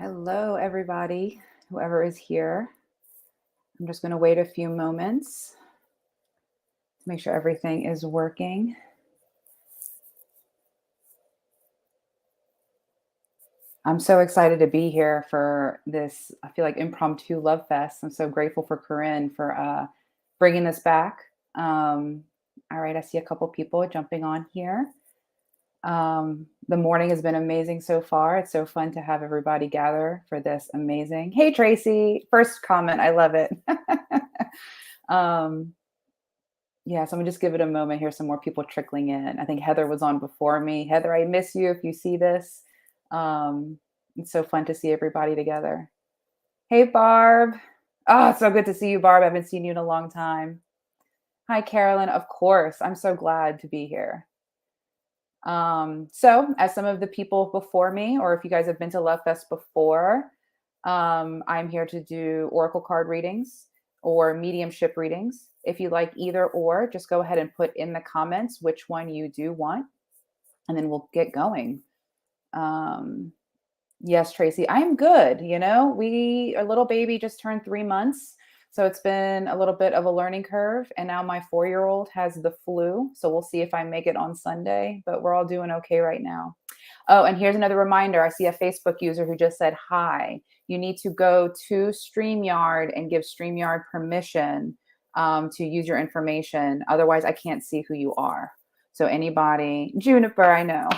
Hello, everybody, whoever is here. I'm just going to wait a few moments to make sure everything is working. I'm so excited to be here for this, I feel like, impromptu love fest. I'm so grateful for Corin for bringing this back. All right, I see a couple people jumping on here. The morning has been amazing so far. It's so fun to have everybody gather for this amazing. Hey, Tracy, first comment. I love it. Yeah, so I'm gonna just give it a moment. Here's some more people trickling in. I think Heather was on before me. Heather, I miss you if you see this. It's so fun to see everybody together. Hey, Barb. Oh, it's so good to see you, Barb. I haven't seen you in a long time. Hi, Carolyn. Of course. I'm so glad to be here. So as some of the people before me, or if you guys have been to Love Fest before, I'm here to do oracle card readings or mediumship readings. If you like either or, just go ahead and put in the comments which one you do want, and then we'll get going. Yes, Tracy, I'm good. Our little baby just turned 3 months. So it's been a little bit of a learning curve. And now my 4-year-old has the flu. So we'll see if I make it on Sunday, but we're all doing okay right now. Oh, and here's another reminder. I see a Facebook user who just said, hi. You need to go to StreamYard and give StreamYard permission to use your information. Otherwise, I can't see who you are. So anybody, Juniper, I know.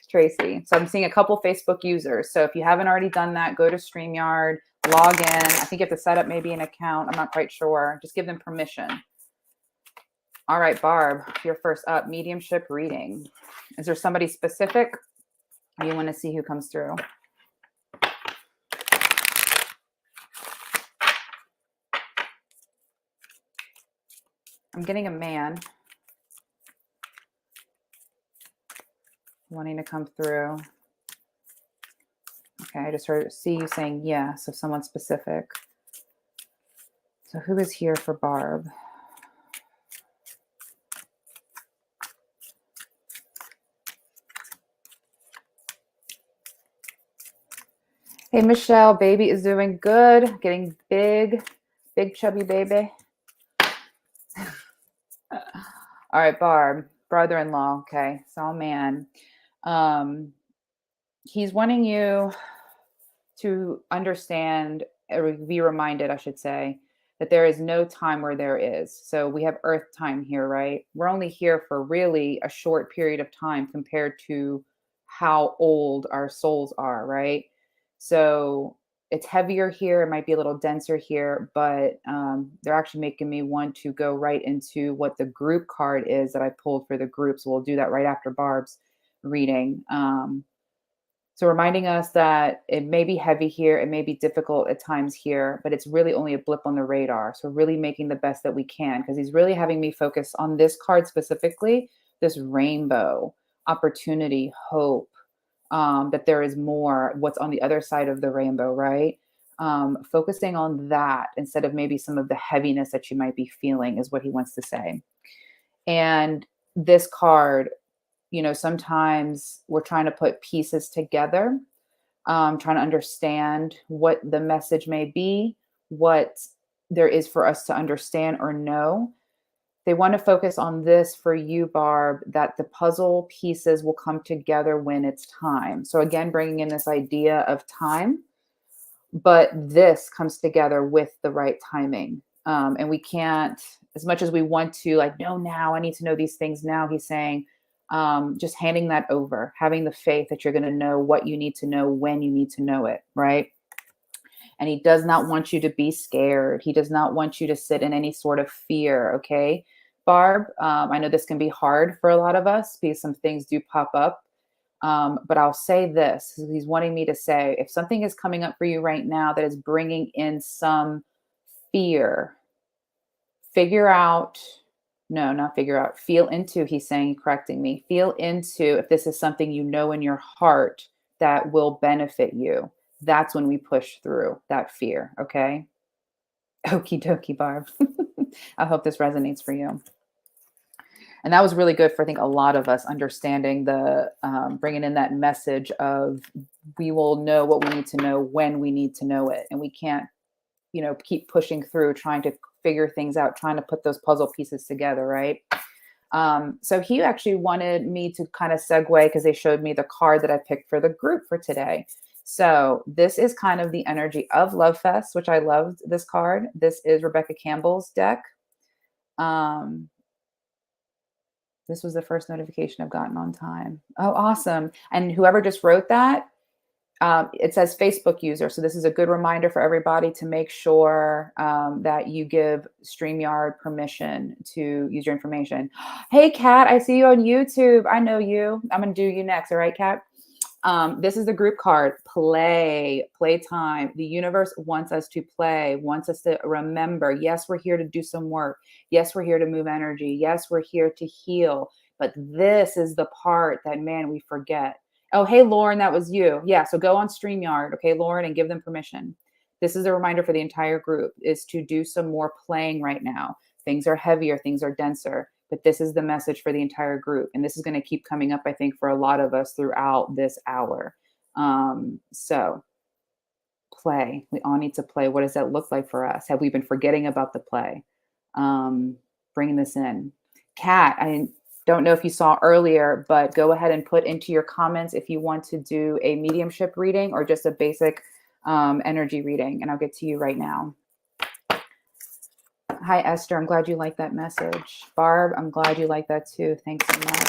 Tracy. So I'm seeing a couple Facebook users. So if you haven't already done that, go to StreamYard, log in. I think you have to set up maybe an account. I'm not quite sure. Just give them permission. All right, Barb, you're first up. Mediumship reading. Is there somebody specific or you want to see who comes through? I'm getting a man wanting to come through. Okay, I just see you saying yes, so someone specific. So who is here for Barb? Hey, Michelle, baby is doing good, getting big chubby baby. All right, Barb, brother-in-law. Okay, so man, he's wanting you to understand, or be reminded, I should say, that there is no time where there is. So we have Earth time here, right? We're only here for really a short period of time compared to how old our souls are, right? So it's heavier here. It might be a little denser here, but they're actually making me want to go right into what the group card is that I pulled for the group. So we'll do that right after Barb's reading. So reminding us that it may be heavy here, it may be difficult at times here, but it's really only a blip on the radar. So really making the best that we can, because he's really having me focus on this card specifically, this rainbow, opportunity, hope, that there is more, what's on the other side of the rainbow, right? Focusing on that instead of maybe some of the heaviness that you might be feeling is what he wants to say. And this card, sometimes we're trying to put pieces together, trying to understand what the message may be, what there is for us to understand or know. They want to focus on this for you, Barb, that the puzzle pieces will come together when it's time. So again, bringing in this idea of time, but this comes together with the right timing. And we can't, as much as we want to, like, no, now I need to know these things now. He's saying, just handing that over, having the faith that you're going to know what you need to know when you need to know it, right? And he does not want you to be scared. He does not want you to sit in any sort of fear, okay? Barb, I know this can be hard for a lot of us because some things do pop up. But I'll say this, he's wanting me to say, if something is coming up for you right now that is bringing in some fear, feel into, he's saying, correcting me, feel into if this is something you know in your heart that will benefit you. That's when we push through that fear, okay? Okie dokie, Barb. I hope this resonates for you. And that was really good for, I think, a lot of us understanding the, bringing in that message of we will know what we need to know when we need to know it. And we can't, keep pushing through, trying to figure things out, trying to put those puzzle pieces together, right? So he actually wanted me to kind of segue because they showed me the card that I picked for the group for today. So this is kind of the energy of Love Fest, which I loved this card. This is Rebecca Campbell's deck. This was the first notification I've gotten on time. Oh, awesome. And whoever just wrote that, it says Facebook user. So this is a good reminder for everybody to make sure that you give StreamYard permission to use your information. Hey, Kat, I see you on YouTube. I know you. I'm going to do you next. All right, Kat? This is the group card. Playtime. The universe wants us to play, wants us to remember. Yes, we're here to do some work. Yes, we're here to move energy. Yes, we're here to heal. But this is the part that, man, we forget. Oh, hey, Lauren, that was you. Yeah, so go on StreamYard, okay, Lauren, and give them permission. This is a reminder for the entire group, is to do some more playing right now. Things are heavier, things are denser, but this is the message for the entire group. And this is going to keep coming up, I think, for a lot of us throughout this hour. So play. We all need to play. What does that look like for us? Have we been forgetting about the play? Bring this in. Kat, I don't know if you saw earlier, but go ahead and put into your comments if you want to do a mediumship reading or just a basic energy reading. And I'll get to you right now. Hi, Esther. I'm glad you like that message. Barb, I'm glad you like that too. Thanks so much.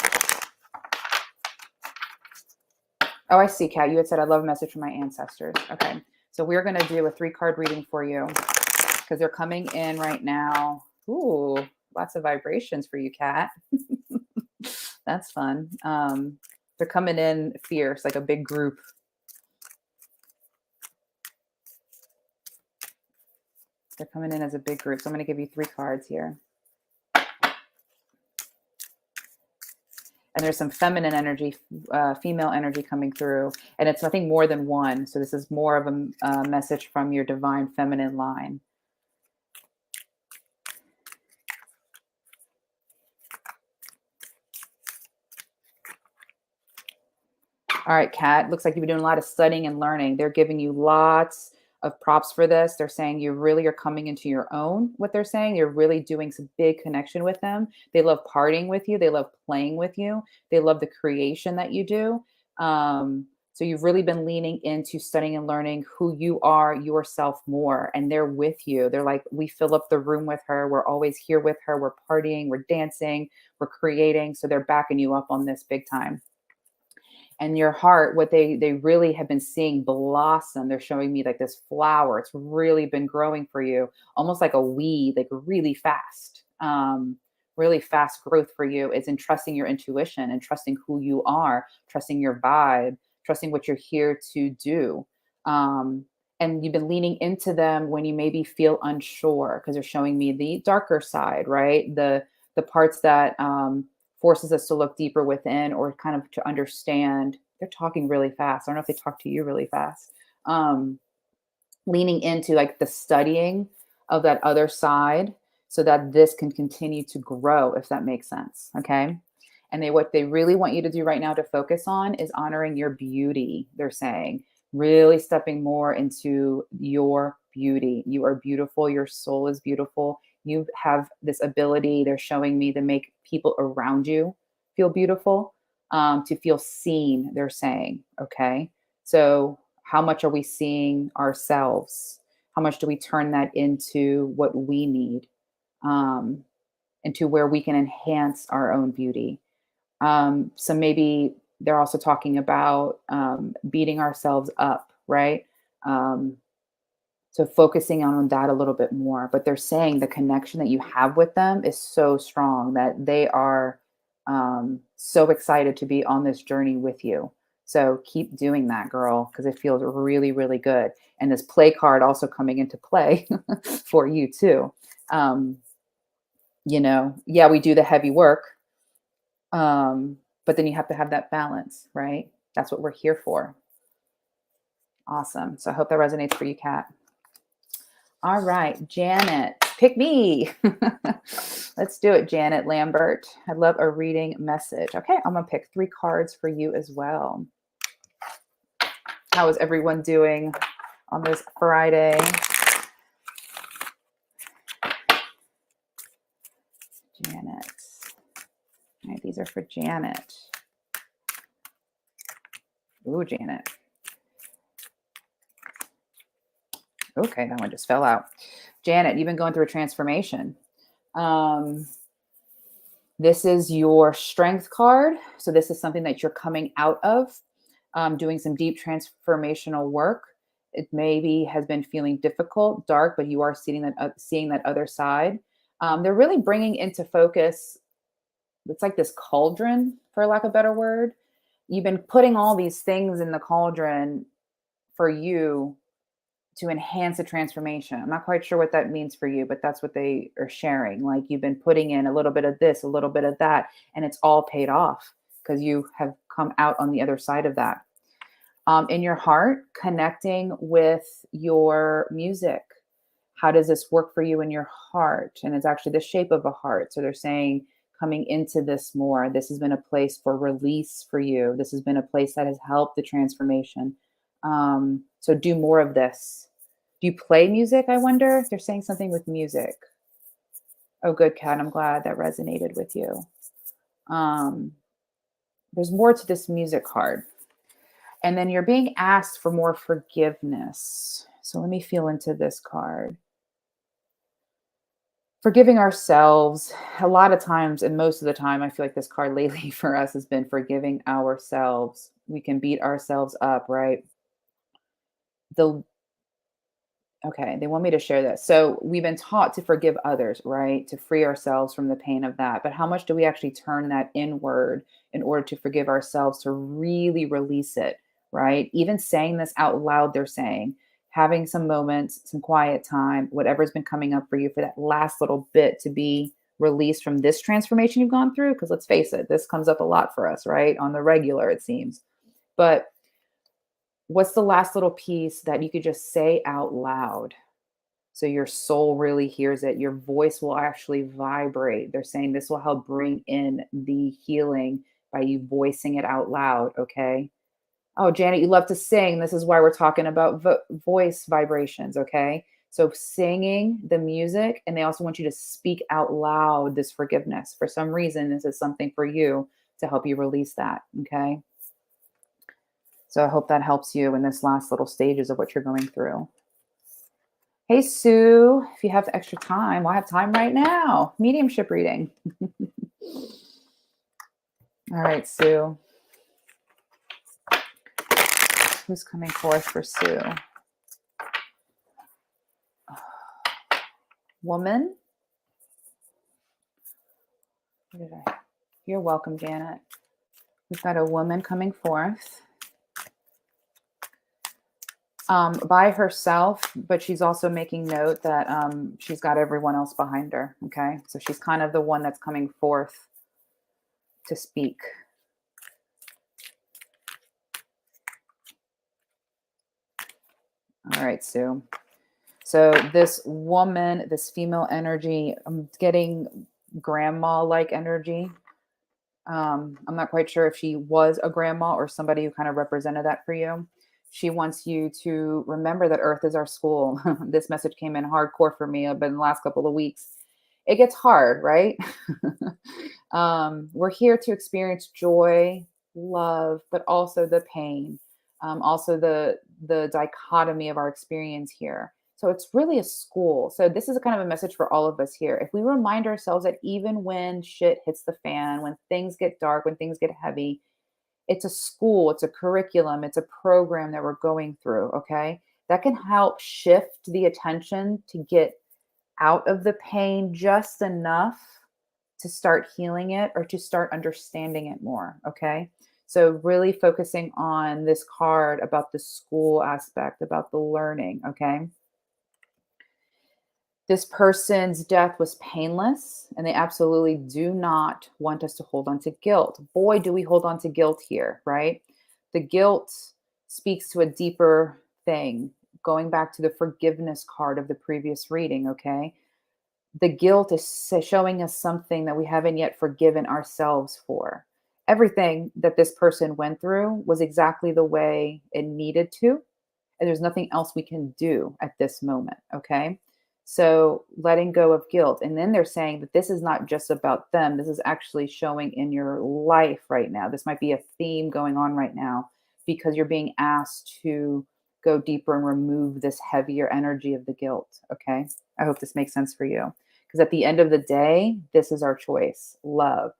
Oh, I see, Kat. You had said, I love a message from my ancestors. Okay. So we're going to do a 3-card reading for you because they're coming in right now. Ooh, lots of vibrations for you, Kat. That's fun. They're coming in fierce, like a big group. They're coming in as a big group. So I'm going to give you 3 cards here. And there's some feminine energy, female energy coming through. And it's nothing more than one. So this is more of a message from your divine feminine line. All right, Kat, looks like you've been doing a lot of studying and learning. They're giving you lots of props for this. They're saying you really are coming into your own, what they're saying. You're really doing some big connection with them. They love partying with you. They love playing with you. They love the creation that you do. So you've really been leaning into studying and learning who you are yourself more. And they're with you. They're like, we fill up the room with her. We're always here with her. We're partying. We're dancing. We're creating. So they're backing you up on this big time. And your heart, what they really have been seeing blossom. They're showing me like this flower. It's really been growing for you, almost like a weed, like really fast growth for you is in trusting your intuition and trusting who you are, trusting your vibe, trusting what you're here to do. And you've been leaning into them when you maybe feel unsure because they're showing me the darker side, right? The parts that forces us to look deeper within or kind of to understand. They're talking really fast. I don't know if they talk to you really fast. Leaning into like the studying of that other side so that this can continue to grow, if that makes sense. Okay. And what they really want you to do right now to focus on is honoring your beauty. They're saying really stepping more into your beauty. You are beautiful. Your soul is beautiful. You have this ability, they're showing me, to make people around you feel beautiful, to feel seen, they're saying, okay? So how much are we seeing ourselves? How much do we turn that into what we need, into where we can enhance our own beauty? So maybe they're also talking about beating ourselves up, right? So focusing on that a little bit more, but they're saying the connection that you have with them is so strong that they are so excited to be on this journey with you. So keep doing that, girl, because it feels really, really good. And this play card also coming into play for you too. Yeah, we do the heavy work, but then you have to have that balance, right? That's what we're here for. Awesome. So I hope that resonates for you, Kat. All right, Janet. Pick me. Let's do it, Janet Lambert. I'd love a reading message. Okay, I'm going to pick 3 cards for you as well. How is everyone doing on this Friday? Janet. All right, these are for Janet. Ooh, Janet. Okay, that one just fell out. Janet, you've been going through a transformation. This is your strength card. So this is something that you're coming out of, doing some deep transformational work. It maybe has been feeling difficult, dark, but you are seeing that other side. They're really bringing into focus. It's like this cauldron, for lack of a better word. You've been putting all these things in the cauldron for you to enhance the transformation. I'm not quite sure what that means for you, but that's what they are sharing. Like you've been putting in a little bit of this, a little bit of that, and it's all paid off because you have come out on the other side of that. In your heart, connecting with your music. How does this work for you in your heart? And it's actually the shape of a heart. So they're saying coming into this more, this has been a place for release for you. This has been a place that has helped the transformation. So do more of this. Do you play music? I wonder. They're saying something with music. Oh, good, Kat. I'm glad that resonated with you. There's more to this music card. And then you're being asked for more forgiveness. So let me feel into this card. Forgiving ourselves. A lot of times, and most of the time, I feel like this card lately for us has been forgiving ourselves. We can beat ourselves up, right? Okay, they want me to share this. So we've been taught to forgive others, right? To free ourselves from the pain of that. But how much do we actually turn that inward in order to forgive ourselves, to really release it, right? Even saying this out loud, they're saying, having some moments, some quiet time, whatever's been coming up for you for that last little bit to be released from this transformation you've gone through. Because let's face it, this comes up a lot for us, right? On the regular, it seems. But what's the last little piece that you could just say out loud so your soul really hears it? Your voice will actually vibrate. They're saying this will help bring in the healing by you voicing it out loud. Okay. Oh, Janet, you love to sing. This is why we're talking about voice vibrations. Okay. So singing the music, and they also want you to speak out loud this forgiveness. For some reason, this is something for you to help you release that. Okay. So I hope that helps you in this last little stages of what you're going through. Hey, Sue, if you have extra time, I have time right now. Mediumship reading. All right, Sue. Who's coming forth for Sue? Woman. You're welcome, Janet. We've got a woman coming forth. By herself, but she's also making note that she's got everyone else behind her. Okay. So she's kind of the one that's coming forth to speak. All right, Sue. So this woman, this female energy, I'm getting grandma-like energy. I'm not quite sure if she was a grandma or somebody who kind of represented that for you. She wants you to remember that Earth is our school. This message came in hardcore for me, but in the last couple of weeks, it gets hard, right? We're here to experience joy, love, but also the pain, also the dichotomy of our experience here. So it's really a school. So this is a kind of a message for all of us here. If we remind ourselves that even when shit hits the fan, when things get dark, when things get heavy, it's a school, it's a curriculum, it's a program that we're going through, okay? That can help shift the attention to get out of the pain just enough to start healing it or to start understanding it more, okay? So really focusing on this card about the school aspect, about the learning, okay? This person's death was painless, and they absolutely do not want us to hold on to guilt. Boy, do we hold on to guilt here, right? The guilt speaks to a deeper thing, going back to the forgiveness card of the previous reading, okay? the guilt is showing us something that we haven't yet forgiven ourselves for. Everything that this person went through was exactly the way it needed to, and there's nothing else we can do at this moment. Okay. So letting go of guilt. And then they're saying that this is not just about them. This is actually showing in your life right now. This might be a theme going on right now because you're being asked to go deeper and remove this heavier energy of the guilt. Okay. I hope this makes sense for you. Because at the end of the day, this is our choice, love.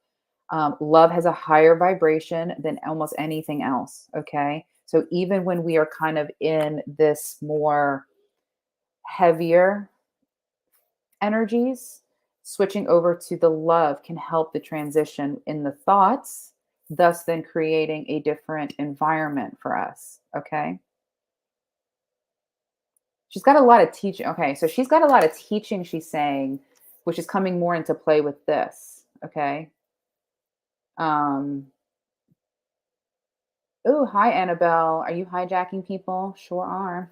Love has a higher vibration than almost anything else. Okay. So even when we are kind of in this more heavier energies, switching over to the love can help the transition in the thoughts, thus then creating a different environment for us. Okay. She's got a lot of teaching. Okay. So she's got a lot of teaching, she's saying, which is coming more into play with this. Okay. Um, oh, hi, Annabelle. Are you hijacking people? Sure are.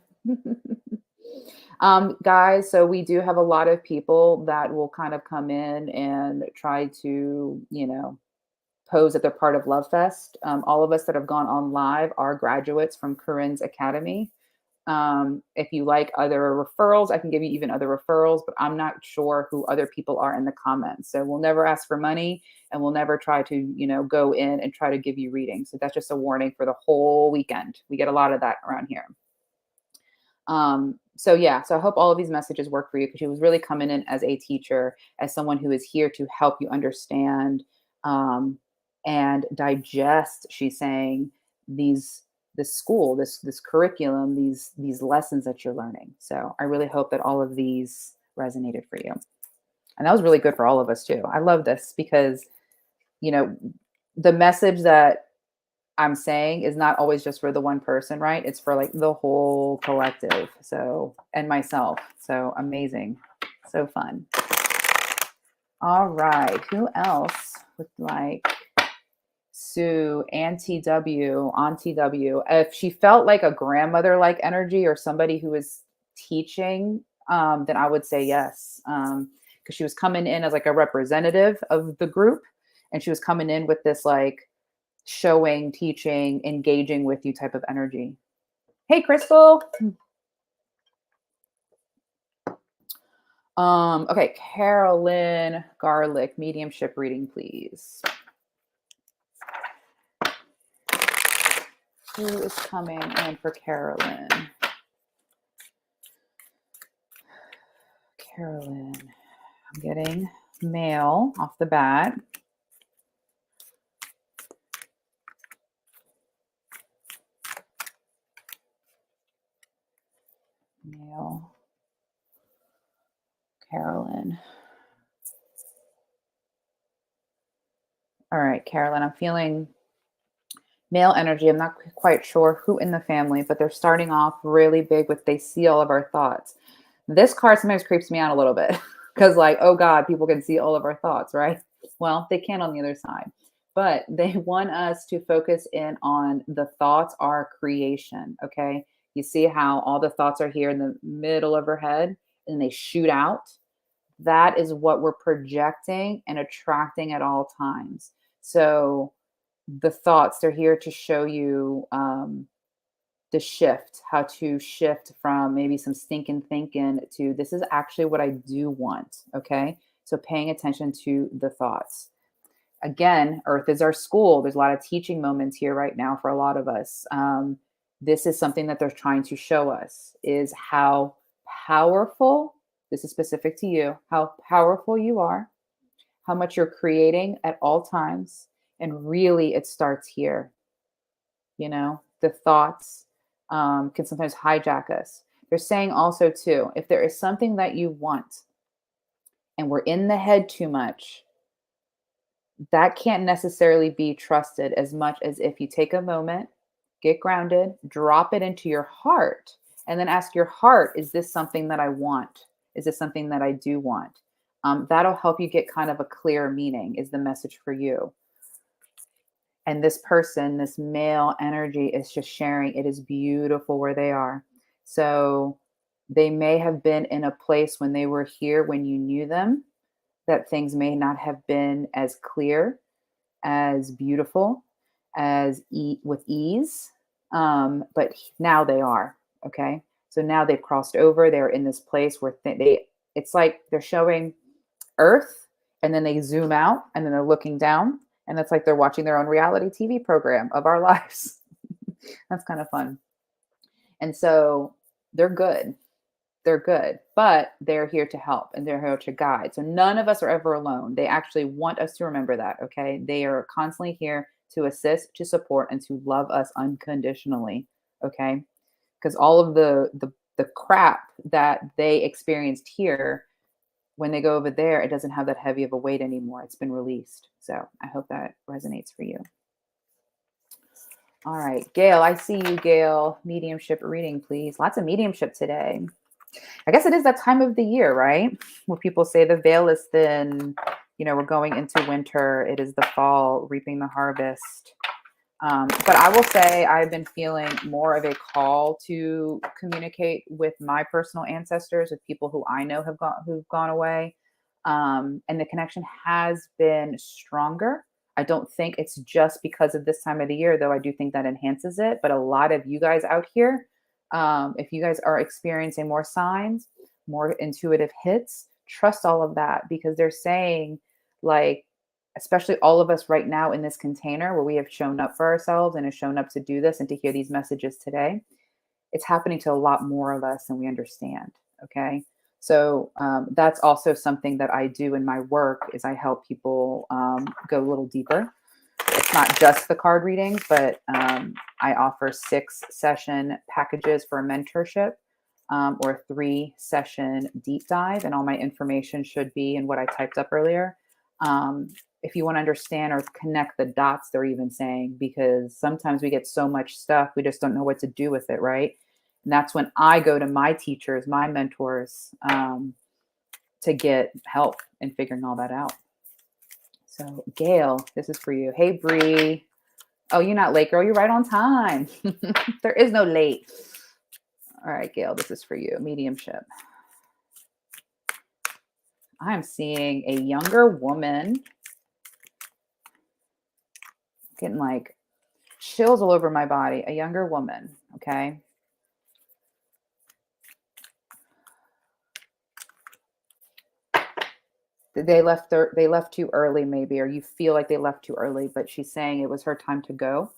Guys, so we do have a lot of people that will kind of come in and try to, pose that they're part of Love Fest. All of us that have gone on live are graduates from Corin's Academy. If you like other referrals, I can give you even other referrals, but I'm not sure who other people are in the comments. So we'll never ask for money and we'll never try to, go in and try to give you readings. So that's just a warning for the whole weekend. We get a lot of that around here. So yeah, so I hope all of these messages work for you because she was really coming in as a teacher, as someone who is here to help you understand and digest, she's saying, this school, this curriculum, these lessons that you're learning. So I really hope that all of these resonated for you. And that was really good for all of us too. I love this because, the message that I'm saying is not always just for the one person, right? It's for like the whole collective. So, and myself. So amazing. So fun. All right. Who else would like Sue, Auntie W, Auntie W? If she felt like a grandmother like energy or somebody who was teaching, then I would say yes. Because she was coming in as like a representative of the group. And she was coming in with this like showing, teaching, engaging with you type of energy. Hey, Crystal. Okay, Carolyn Garlic, mediumship reading, please. Who is coming in for Carolyn? Carolyn. I'm getting male off the bat. Male. Carolyn. All right, Carolyn, I'm feeling male energy. I'm not quite sure who in the family, but they're starting off really big with they see all of our thoughts. This card sometimes creeps me out a little bit because like, oh God, people can see all of our thoughts, right? Well, they can on the other side, but they want us to focus in on the thoughts are creation. Okay. You see how all the thoughts are here in the middle of her head and they shoot out. That is what we're projecting and attracting at all times. So the thoughts, they're here to show you the shift, how to shift from maybe some stinking thinking to this is actually what I do want. Okay. So paying attention to the thoughts. Again, Earth is our school. There's a lot of teaching moments here right now for a lot of us. This is something that they're trying to show us is how powerful, this is specific to you, how powerful you are, how much you're creating at all times. And really, it starts here. The thoughts can sometimes hijack us. They're saying also, too, if there is something that you want and we're in the head too much, that can't necessarily be trusted as much as if you take a moment, get grounded, drop it into your heart, and then ask your heart, is this something that I want? Is this something that I do want? That'll help you get kind of a clear meaning is the message for you. And this person, this male energy is just sharing. It is beautiful where they are. So They may have been in a place when they were here, when you knew them, that things may not have been as clear, as beautiful, as with ease. But now they are. Okay. So now they've crossed over. They're in this place where it's like they're showing Earth, and then they zoom out, and then they're looking down, and that's like they're watching their own reality TV program of our lives. That's kind of fun. And so they're good. They're good, but they're here to help and they're here to guide. So none of us are ever alone. They actually want us to remember that. Okay. They are constantly here to assist, to support, and to love us unconditionally. Okay. Because all of the crap that they experienced here, when they go over there, it doesn't have that heavy of a weight anymore. It's been released. So I hope that resonates for you. All right, Gail, I see you, Gail. Mediumship reading, please. Lots of mediumship today. I guess it is that time of the year, right? Where people say the veil is thin. You know, we're going into winter. It is the fall, reaping the harvest. But I will say I've been feeling more of a call to communicate with my personal ancestors, with people who I know who've gone away. And the connection has been stronger. I don't think it's just because of this time of the year, though I do think that enhances it. But a lot of you guys out here, if you guys are experiencing more signs, more intuitive hits, trust all of that, because they're saying, like, especially all of us right now in this container where we have shown up for ourselves and have shown up to do this and to hear these messages today, it's happening to a lot more of us than we understand. Okay. So that's also something that I do in my work, is I help people go a little deeper. It's not just the card readings, but I offer 6-session packages for a mentorship, or 3-session deep dive. And all my information should be in what I typed up earlier. If you want to understand or connect the dots, they're even saying, because sometimes we get so much stuff, we just don't know what to do with it, right? And that's when I go to my teachers, my mentors, to get help in figuring all that out. So, Gail, this is for you. Hey, Bree. Oh, you're not late, girl. You're right on time. There is no late. All right, Gail, this is for you. Mediumship. I'm seeing a younger woman. Getting like chills all over my body. A younger woman. Okay. They left too early, maybe, or you feel like they left too early, but she's saying it was her time to go.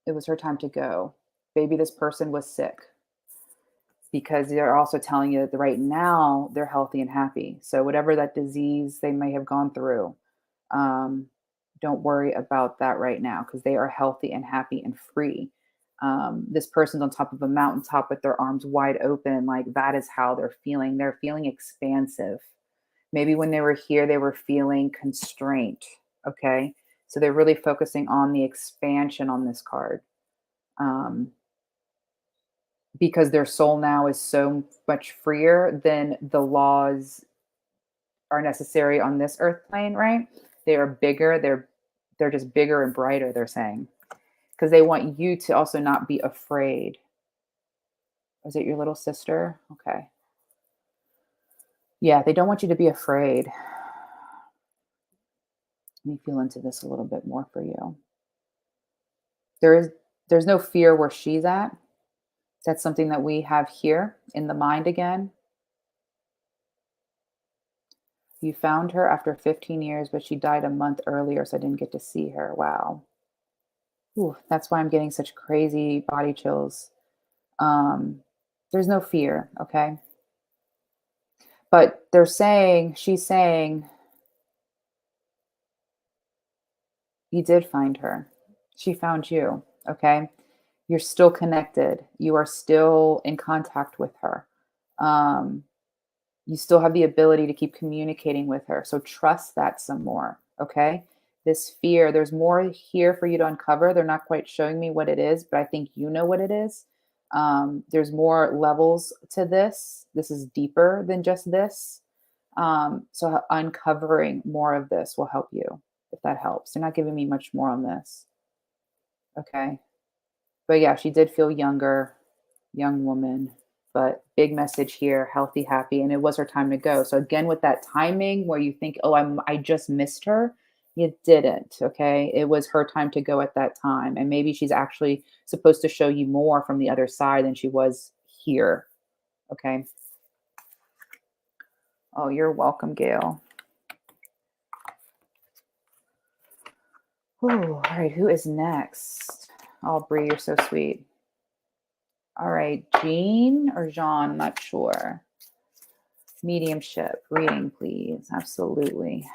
It was her time to go. Maybe this person was sick, because they're also telling you that right now they're healthy and happy. So whatever that disease they may have gone through, don't worry about that right now, because they are healthy and happy and free. This person's on top of a mountaintop with their arms wide open. Like, that is how they're feeling. They're feeling expansive. Maybe when they were here, they were feeling constraint. Okay. So they're really focusing on the expansion on this card. Because their soul now is so much freer than the laws are necessary on this earth plane, right? They are bigger. They're just bigger and brighter, they're saying. Because they want you to also not be afraid. Is it your little sister? Okay. Yeah, they don't want you to be afraid. Let me feel into this a little bit more for you. There's no fear where she's at. That's something that we have here in the mind again. You found her after 15 years, but she died a month earlier, so I didn't get to see her. Wow. Ooh, that's why I'm getting such crazy body chills. There's no fear, okay? But she's saying, you did find her. She found you, okay? You're still connected. You are still in contact with her. You still have the ability to keep communicating with her. So trust that some more, okay? This fear, there's more here for you to uncover. They're not quite showing me what it is, but I think you know what it is. There's more levels to this. This is deeper than just this. So uncovering more of this will help you, if that helps. They're not giving me much more on this. Okay. But yeah, she did feel younger. young woman, but big message here, healthy, happy, and it was her time to go. So again, with that timing where you think, oh, I just missed her, you didn't. Okay, it was her time to go at that time, and maybe she's actually supposed to show you more from the other side than she was here. Okay. Oh, you're welcome, Gail. Ooh, all right, who is next? Oh, Bree, you're so sweet. All right, Jean or Jean, I'm not sure. Mediumship, reading, please. Absolutely.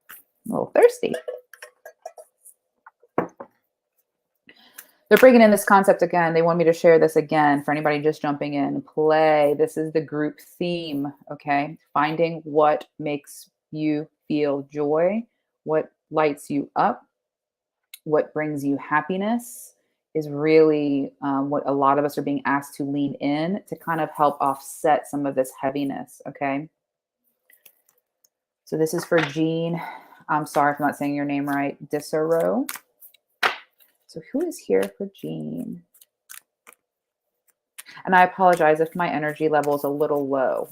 A little thirsty. They're bringing in this concept again. They want me to share this again for anybody just jumping in. Play. This is the group theme, okay? Finding what makes you feel joy, what lights you up, what brings you happiness is really what a lot of us are being asked to lean in to kind of help offset some of this heaviness, okay? So this is for Jean. I'm sorry if I'm not saying your name right. Disero. So who is here for Jean? And I apologize if my energy level is a little low.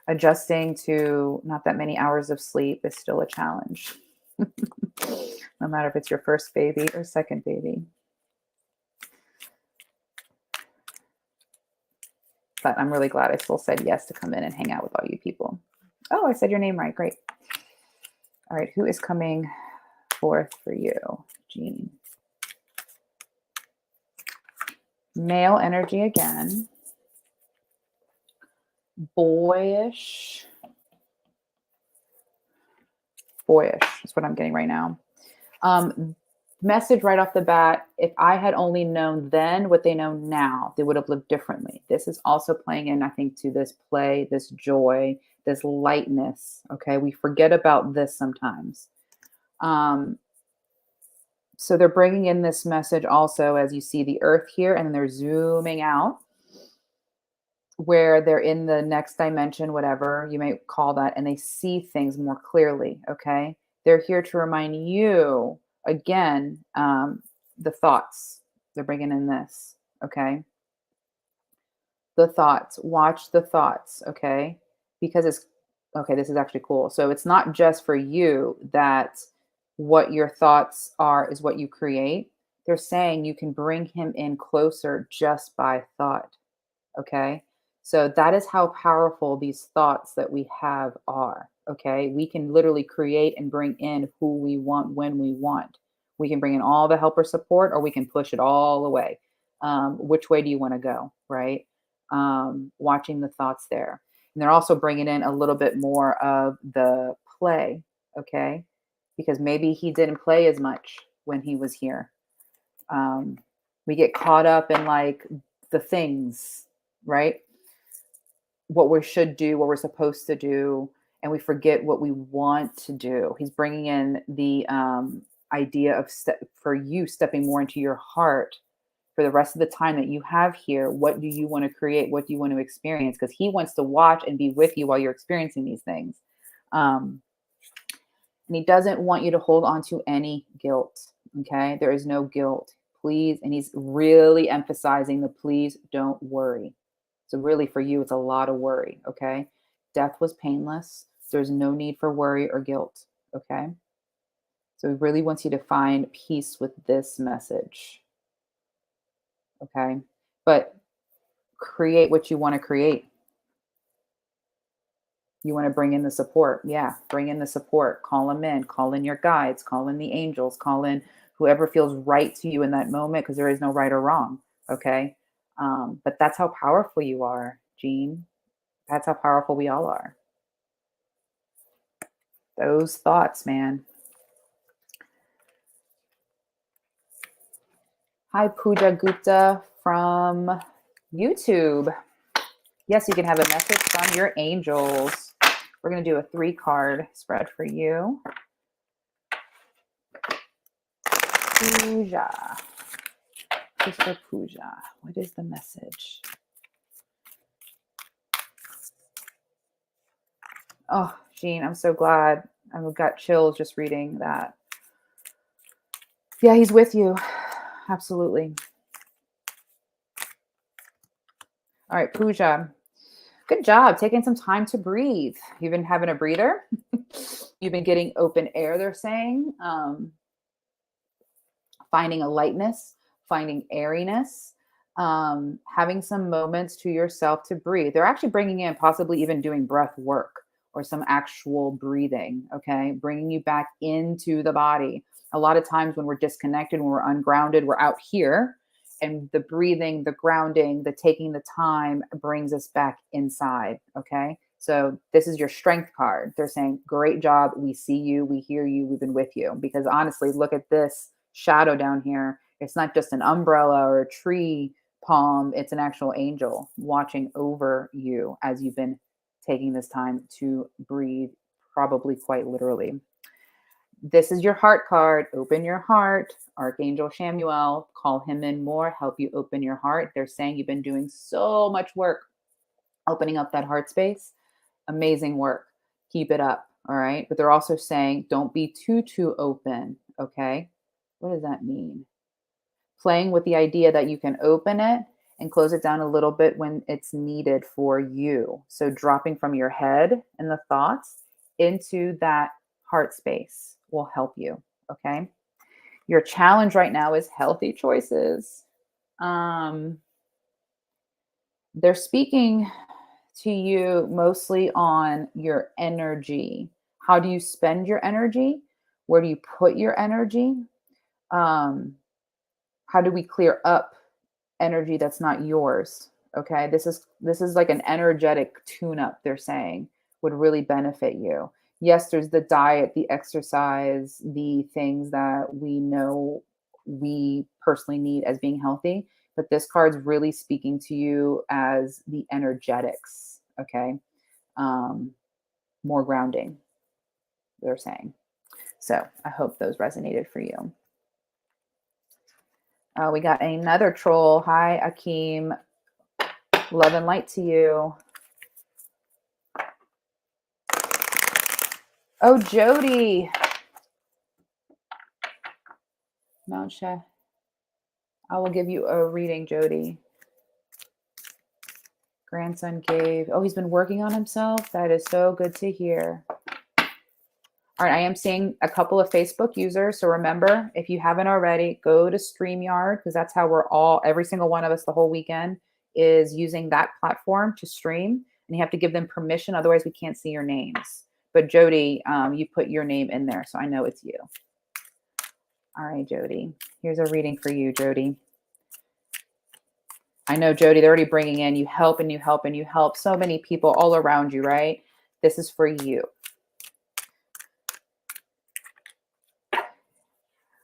Adjusting to not that many hours of sleep is still a challenge. No matter if it's your first baby or second baby. But I'm really glad I still said yes to come in and hang out with all you people. Oh, I said your name right. Great. All right. Who is coming forth for you, Jean? Male energy again. Boyish. Boyish is what I'm getting right now. Message right off the bat, if I had only known then what they know now, they would have lived differently. This is also playing in, I think, to this play, this joy, this lightness. Okay, we forget about this sometimes. So they're bringing in this message also as you see the earth here, and then they're zooming out where they're in the next dimension, whatever you may call that, and they see things more clearly. Okay, they're here to remind you again, the thoughts. They're bringing in this. Okay, the thoughts. Watch the thoughts. Okay, because it's okay. This is actually cool. So it's not just for you that what your thoughts are is what you create. They're saying you can bring him in closer just by thought. Okay. So that is how powerful these thoughts that we have are. Okay. We can literally create and bring in who we want when we want. We can bring in all the helper support or we can push it all away. Which way do you want to go? Right. Watching the thoughts there. And they're also bringing in a little bit more of the play. Okay. Because maybe he didn't play as much when he was here. We get caught up in like the things, right? What we should do, what we're supposed to do, and we forget what we want to do. He's bringing in the idea of for you stepping more into your heart for the rest of the time that you have here. What do you want to create? What do you want to experience? Because he wants to watch and be with you while you're experiencing these things. And he doesn't want you to hold on to any guilt. Okay. There is no guilt. Please. And he's really emphasizing the please don't worry. So really for you, it's a lot of worry. Okay. Death was painless. There's no need for worry or guilt. Okay. So he really wants you to find peace with this message. Okay. But create what you want to create. You want to bring in the support. Yeah. Bring in the support. Call them in. Call in your guides. Call in the angels. Call in whoever feels right to you in that moment, because there is no right or wrong. Okay. But that's how powerful you are, Jean. That's how powerful we all are. Those thoughts, man. Hi, Pooja Gupta from YouTube. Yes, you can have a message from your angels. We're going to do a 3-card spread for you. Pooja. Sister Pooja. What is the message? Oh, Jean, I'm so glad. I've got chills just reading that. Yeah, he's with you. Absolutely. All right, Pooja. Good job taking some time to breathe. You've been having a breather. You've been getting open air, they're saying. Finding a lightness, finding airiness, having some moments to yourself to breathe. They're actually bringing in possibly even doing breath work or some actual breathing, okay? Bringing you back into the body. A lot of times when we're disconnected, when we're ungrounded, we're out here, and the breathing, the grounding, the taking the time brings us back inside, okay? So this is your strength card. They're saying, great job. We see you. We hear you. We've been with you. Because honestly, look at this shadow down here. It's not just an umbrella or a tree palm. It's an actual angel watching over you as you've been taking this time to breathe, probably quite literally. This is your heart card. Open your heart. Archangel Shamuel, call him in more, help you open your heart. They're saying you've been doing so much work opening up that heart space. Amazing work. Keep it up. All right. But they're also saying don't be too open. Okay. What does that mean? Playing with the idea that you can open it and close it down a little bit when it's needed for you. So dropping from your head and the thoughts into that heart space will help you. Okay. Your challenge right now is healthy choices. They're speaking to you mostly on your energy. How do you spend your energy? Where do you put your energy? Um, how do we clear up energy that's not yours? Okay, this is like an energetic tune-up. They're saying would really benefit you. Yes, there's the diet, the exercise, the things that we know we personally need as being healthy, but this card's really speaking to you as the energetics. Okay, um, more grounding. They're saying. So I hope those resonated for you. We got another troll. Hi, Akeem. Love and light to you. Oh, Jody. Mount Shah. I will give you a reading, Jody. Grandson gave. Oh, he's been working on himself. That is so good to hear. All right, I am seeing a couple of Facebook users. So remember, if you haven't already, go to StreamYard because that's how we're all, every single one of us the whole weekend is using that platform to stream. And you have to give them permission. Otherwise, we can't see your names. But Jody, you put your name in there. So I know it's you. All right, Jody. Here's a reading for you, Jody. I know, Jody, they're already bringing in, you help and you help and you help so many people all around you, right? This is for you.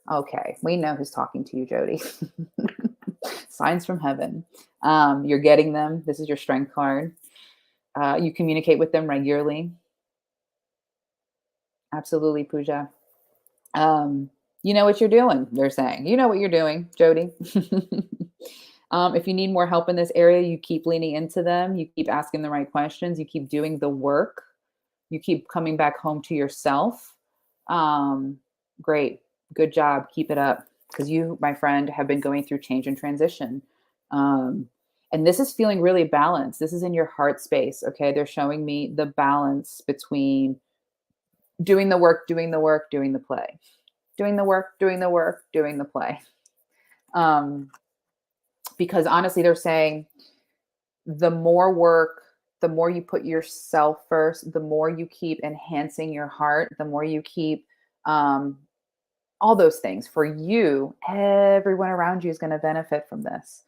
Okay, we know who's talking to you, Jody. Signs from heaven. You're getting them. This is your strength card. You communicate with them regularly. Absolutely, Pooja. You know what you're doing, they're saying. You know what you're doing, Jody. If you need more help in this area, you keep leaning into them. You keep asking the right questions. You keep doing the work. You keep coming back home to yourself. Great. Good job. Keep it up. Because you, my friend, have been going through change and transition. And this is feeling really balanced. This is in your heart space. Okay. They're showing me the balance between doing the work, doing the work, doing the play. Doing the work, doing the work, doing the play. Because honestly, they're saying the more work, the more you put yourself first, the more you keep enhancing your heart, the more you keep all those things for you, everyone around you is going to benefit from this.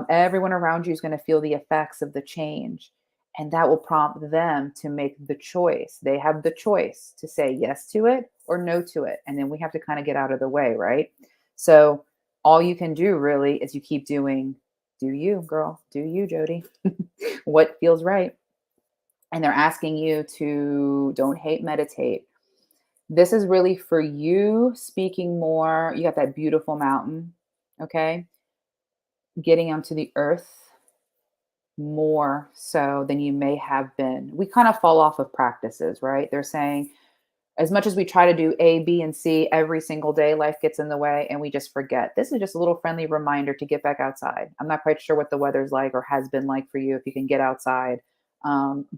Everyone around you is going to feel the effects of the change. And that will prompt them to make the choice. They have the choice to say yes to it or no to it. And then we have to kind of get out of the way, right? So all you can do really is you keep doing, do you, girl, do you, Jody, what feels right. And they're asking you to don't hate, meditate. This is really for you speaking more. You got that beautiful mountain, okay? Getting onto the earth more so than you may have been. We kind of fall off of practices, right? They're saying As much as we try to do A, B, and C every single day, life gets in the way and we just forget. This is just a little friendly reminder to get back outside. I'm not quite sure what the weather's like or has been like for you if you can get outside.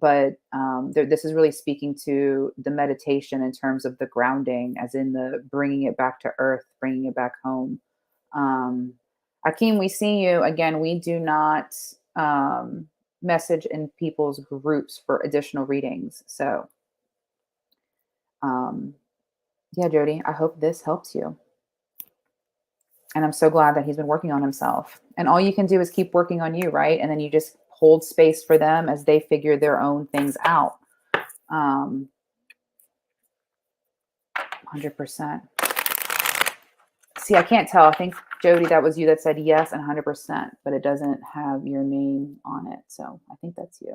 This is really speaking to the meditation in terms of the grounding, as in the bringing it back to earth, bringing it back home. Um, Akeem, we see you again. We do not message in people's groups for additional readings. So, yeah, Jody, I hope this helps you. And I'm so glad that he's been working on himself. And all you can do is keep working on you, right? And then you just hold space for them as they figure their own things out. 100%. See, I can't tell. I think, Jody, that was you that said yes and 100%, but it doesn't have your name on it. So I think that's you.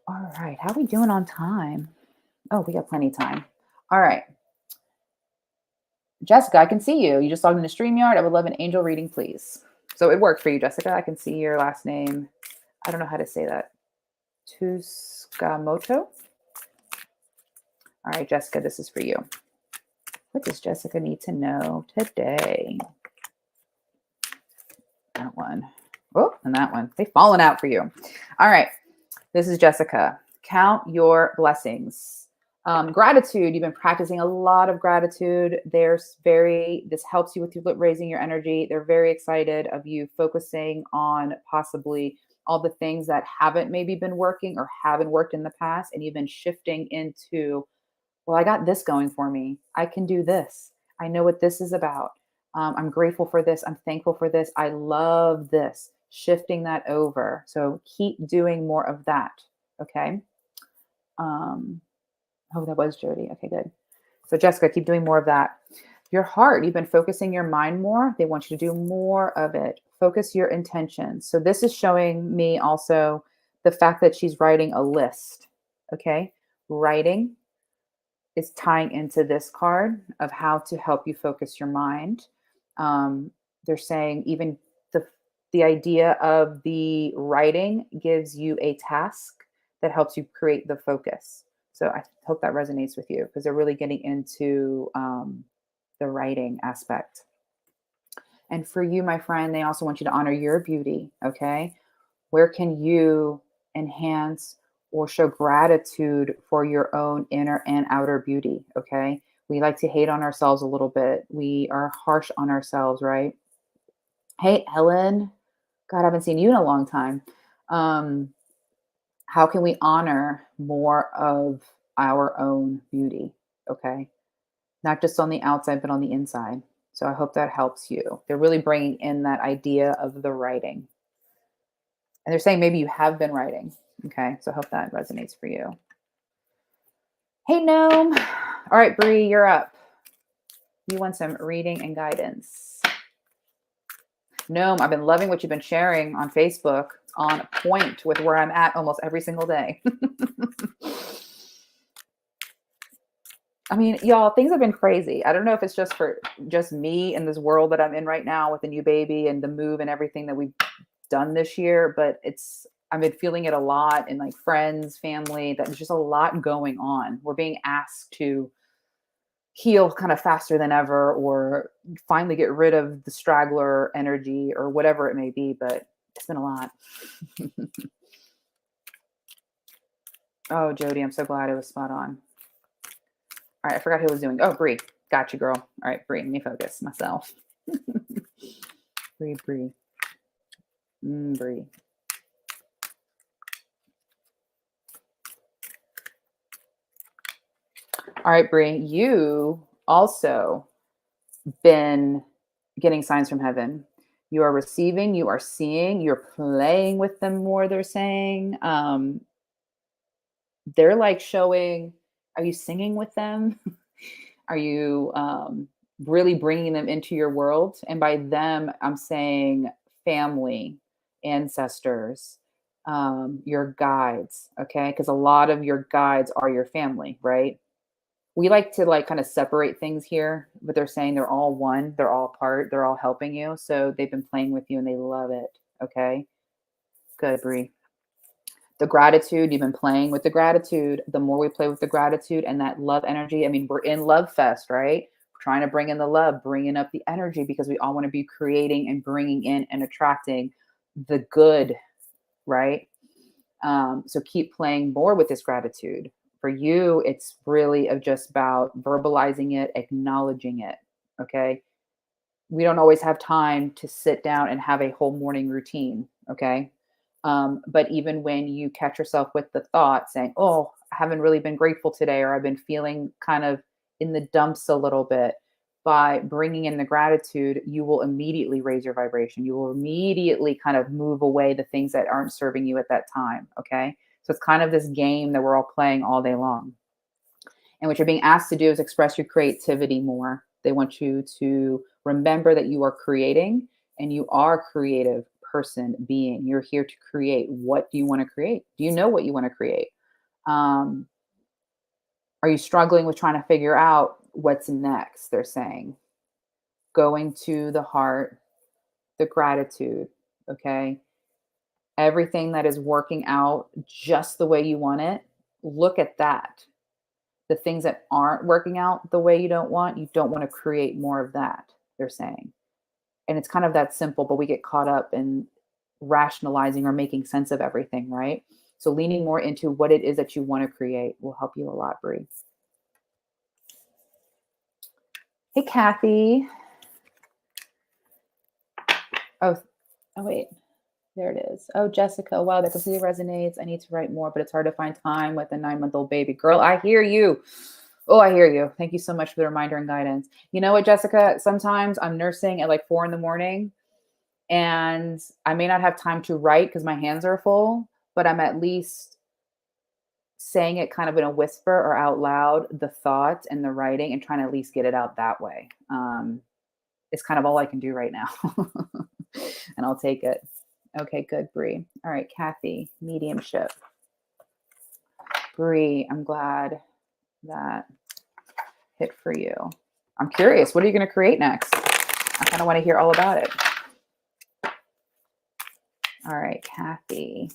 All right. How are we doing on time? Oh, we got plenty of time. All right. Jessica, I can see you. You just logged into StreamYard. I would love an angel reading, please. So it worked for you, Jessica. I can see your last name. I don't know how to say that. Tuskamoto. All right, Jessica, this is for you. What does Jessica need to know today? That one. Oh, and that one. They've fallen out for you. All right. This is Jessica. Count your blessings. Gratitude. You've been practicing a lot of gratitude. This helps you with raising your energy. They're very excited of you focusing on possibly all the things that haven't maybe been working or haven't worked in the past. And you've been shifting into, well, I got this going for me. I can do this. I know what this is about. I'm grateful for this. I'm thankful for this. I love this. Shifting that over. So keep doing more of that. Okay. Oh, that was Jody. Okay, good. So Jessica, keep doing more of that. Your heart, you've been focusing your mind more. They want you to do more of it. Focus your intentions. So this is showing me also the fact that she's writing a list. Okay. Writing is tying into this card of how to help you focus your mind. They're saying even the idea of the writing gives you a task that helps you create the focus. So I hope that resonates with you because they're really getting into the writing aspect. And for you, my friend, they also want you to honor your beauty. Okay. Where can you enhance or show gratitude for your own inner and outer beauty? Okay. We like to hate on ourselves a little bit. We are harsh on ourselves, right? Hey, Ellen. God, I haven't seen you in a long time. How can we honor more of our own beauty? Okay. Not just on the outside, but on the inside. So I hope that helps you. They're really bringing in that idea of the writing. And they're saying maybe you have been writing. Okay. So I hope that resonates for you. Hey, Gnome. All right, Bree, you're up. You want some reading and guidance. Gnome, I've been loving what you've been sharing on Facebook, on point with where I'm at almost every single day. I mean, y'all, things have been crazy. I don't know if it's just me in this world that I'm in right now with the new baby and the move and everything that we've done this year, but I've been feeling it a lot in like friends, family, that there's just a lot going on. We're being asked to heal kind of faster than ever, or finally get rid of the straggler energy or whatever it may be, but it's been a lot. Oh, Jody, I'm so glad it was spot on. All right, I forgot who was doing. Oh, Bree. Got you, girl. All right, Bree, let me focus myself. Bree. Bree. All right, Bree, you also been getting signs from heaven. You are receiving, you are seeing, you're playing with them more, they're saying. They're like showing, are you singing with them? Are you really bringing them into your world? And by them, I'm saying family, ancestors, your guides, okay? Because a lot of your guides are your family, right? We like to like kind of separate things here, but they're saying they're all one, they're all part, they're all helping you. So they've been playing with you and they love it, okay? Good, Bree. The gratitude, you've been playing with the gratitude. The more we play with the gratitude and that love energy, I mean, we're in love fest, right? We're trying to bring in the love, bringing up the energy because we all want to be creating and bringing in and attracting the good, right? So keep playing more with this gratitude. For you, it's really of just about verbalizing it, acknowledging it. Okay. We don't always have time to sit down and have a whole morning routine. Okay. But even when you catch yourself with the thought saying, oh, I haven't really been grateful today, or I've been feeling kind of in the dumps a little bit, by bringing in the gratitude, you will immediately raise your vibration. You will immediately kind of move away the things that aren't serving you at that time. Okay. So it's kind of this game that we're all playing all day long. And what you're being asked to do is express your creativity more. They want you to remember that you are creating and you are a creative person, being. You're here to create. What do you want to create? Do you know what you want to create? Are you struggling with trying to figure out what's next? They're saying going to the heart, the gratitude, okay? Everything that is working out just the way you want it, look at that. The things that aren't working out the way you don't want to create more of that, they're saying. And it's kind of that simple, but we get caught up in rationalizing or making sense of everything, right? So leaning more into what it is that you want to create will help you a lot, Bree. Hey, Kathy. Oh, wait. There it is. Oh, Jessica. Wow, that completely resonates. I need to write more, but it's hard to find time with a 9-month-old baby. Girl, I hear you. Oh, I hear you. Thank you so much for the reminder and guidance. You know what, Jessica? Sometimes I'm nursing at like 4 a.m. and I may not have time to write because my hands are full, but I'm at least saying it kind of in a whisper or out loud, the thought and the writing, and trying to at least get it out that way. It's kind of all I can do right now. And I'll take it. Okay, good, Bree. All right, Kathy, mediumship. Bree, I'm glad that hit for you. I'm curious, what are you going to create next? I kind of want to hear all about it. All right, Kathy.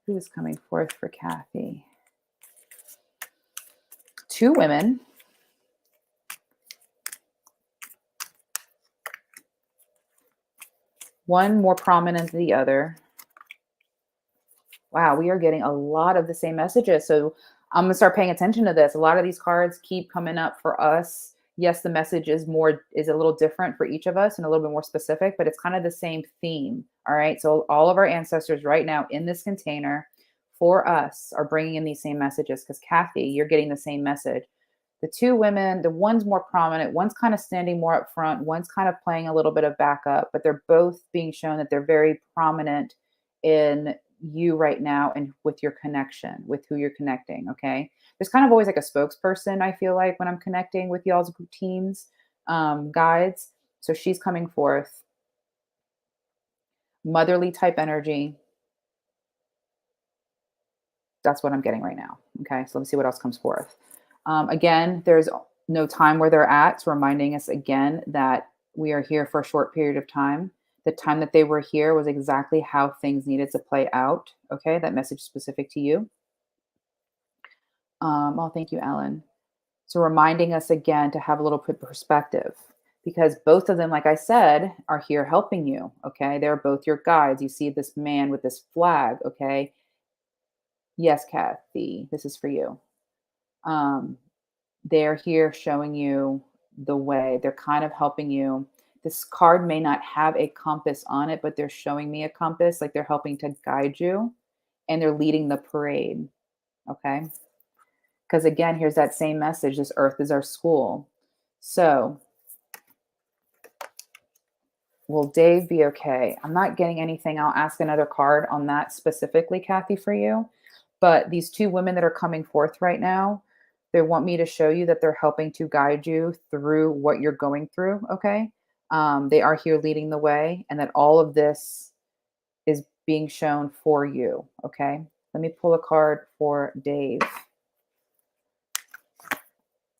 Who is coming forth for Kathy? 2 women. One more prominent than the other. Wow, we are getting a lot of the same messages. So I'm going to start paying attention to this. A lot of these cards keep coming up for us. Yes, the message is a little different for each of us and a little bit more specific, but it's kind of the same theme. All right. So all of our ancestors right now in this container for us are bringing in these same messages, because Kathy, you're getting the same message. The 2 women, the one's more prominent, one's kind of standing more up front, one's kind of playing a little bit of backup, but they're both being shown that they're very prominent in you right now and with your connection, with who you're connecting. Okay. There's kind of always like a spokesperson, I feel like, when I'm connecting with y'all's teams, guides. So she's coming forth. Motherly type energy. That's what I'm getting right now. Okay. So let's see what else comes forth. Again, there's no time where they're at. It's reminding us again that we are here for a short period of time. The time that they were here was exactly how things needed to play out. Okay, that message specific to you. Oh, thank you, Ellen. So reminding us again to have a little bit of perspective, because both of them, like I said, are here helping you. Okay, they're both your guides. You see this man with this flag. Okay, yes, Kathy, this is for you. They're here showing you the way. They're kind of helping you. This card may not have a compass on it, but they're showing me a compass, like they're helping to guide you, and they're leading the parade. Okay. Because again, here's that same message. This earth is our school. So will Dave be okay? I'm not getting anything. I'll ask another card on that specifically, Kathy, for you. But these 2 women that are coming forth right now, they want me to show you that they're helping to guide you through what you're going through. Okay. They are here leading the way, and that all of this is being shown for you. Okay. Let me pull a card for Dave.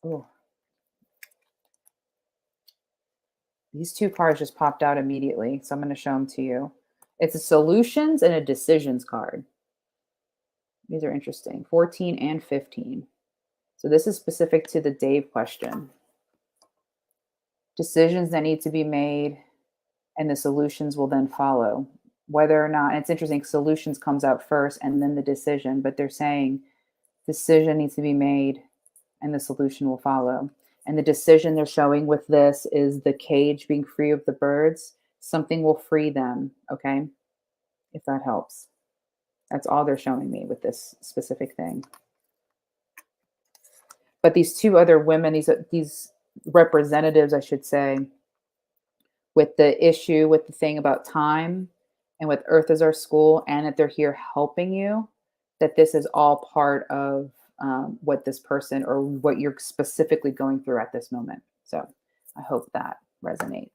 Oh, these 2 cards just popped out immediately. So I'm going to show them to you. It's a solutions and a decisions card. These are interesting. 14 and 15. So this is specific to the Dave question. Decisions that need to be made, and the solutions will then follow. Whether or not, and it's interesting, solutions comes out first and then the decision, but they're saying decision needs to be made and the solution will follow. And the decision they're showing with this is the cage being free of the birds. Something will free them, okay? If that helps. That's all they're showing me with this specific thing. But these two other women, these representatives, I should say, with the issue, with the thing about time and with Earth as our school, and that they're here helping you, that this is all part of what this person or what you're specifically going through at this moment. So I hope that resonates.